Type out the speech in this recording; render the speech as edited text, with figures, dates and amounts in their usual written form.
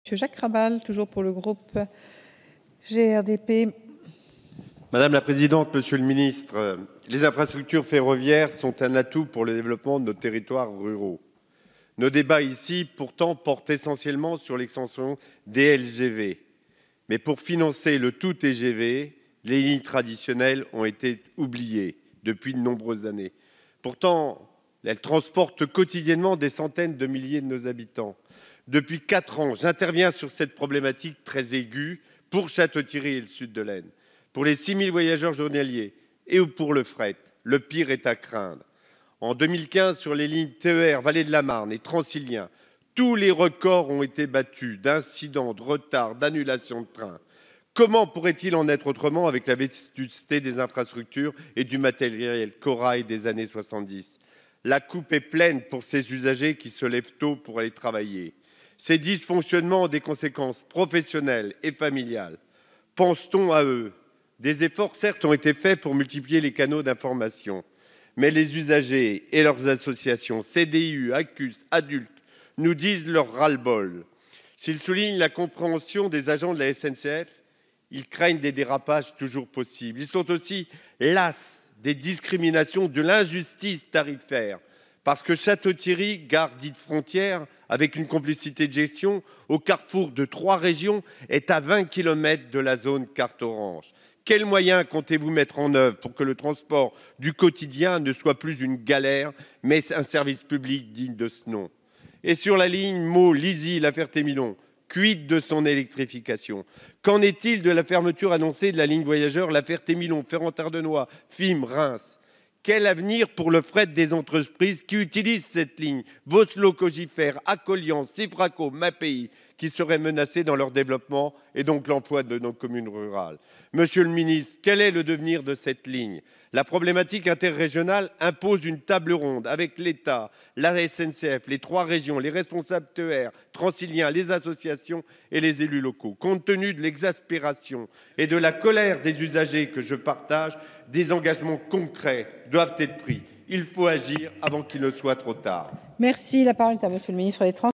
Monsieur Jacques Rabal, toujours pour le groupe GRDP. Madame la Présidente, Monsieur le Ministre, les infrastructures ferroviaires sont un atout pour le développement de nos territoires ruraux. Nos débats ici, pourtant, portent essentiellement sur l'extension des LGV. Mais pour financer le tout TGV, les lignes traditionnelles ont été oubliées depuis de nombreuses années. Pourtant, elles transportent quotidiennement des centaines de milliers de nos habitants. Depuis 4 ans, j'interviens sur cette problématique très aiguë pour Château-Thierry et le sud de l'Aisne. Pour les 6 000 voyageurs journaliers et pour le fret, le pire est à craindre. En 2015, sur les lignes TER, Vallée de la Marne et Transilien, tous les records ont été battus d'incidents, de retards, d'annulations de trains. Comment pourrait-il en être autrement avec la vétusté des infrastructures et du matériel corail des années 70 ? La coupe est pleine pour ces usagers qui se lèvent tôt pour aller travailler. Ces dysfonctionnements ont des conséquences professionnelles et familiales. Pense-t-on à eux ? Des efforts, certes, ont été faits pour multiplier les canaux d'information. Mais les usagers et leurs associations, CDU, ACUS, adultes, nous disent leur ras-le-bol. S'ils soulignent la compréhension des agents de la SNCF, ils craignent des dérapages toujours possibles. Ils sont aussi las des discriminations, de l'injustice tarifaire. Parce que Château-Thierry, gare dite frontière, avec une complicité de gestion, au carrefour de 3 régions, est à 20 km de la zone carte orange. Quels moyens comptez-vous mettre en œuvre pour que le transport du quotidien ne soit plus une galère, mais un service public digne de ce nom ? Et sur la ligne Meaux-Lizy-La Ferté-Milon, quid de son électrification ? Qu'en est-il de la fermeture annoncée de la ligne voyageurs La Ferté-Milon, Ferrand-Tardenois, Fismes, Reims ? Quel avenir pour le fret des entreprises qui utilisent cette ligne ? Vossloh, Cogifère, Acolian, Sifraco, Mapei, qui seraient menacés dans leur développement et donc l'emploi de nos communes rurales. Monsieur le ministre, quel est le devenir de cette ligne ? La problématique interrégionale impose une table ronde avec l'État, la SNCF, les 3 régions, les responsables TER, Transilien, les associations et les élus locaux. Compte tenu de l'exaspération et de la colère des usagers que je partage, des engagements concrets doivent être pris. Il faut agir avant qu'il ne soit trop tard. Merci. La parole est à Monsieur le ministre des Transports.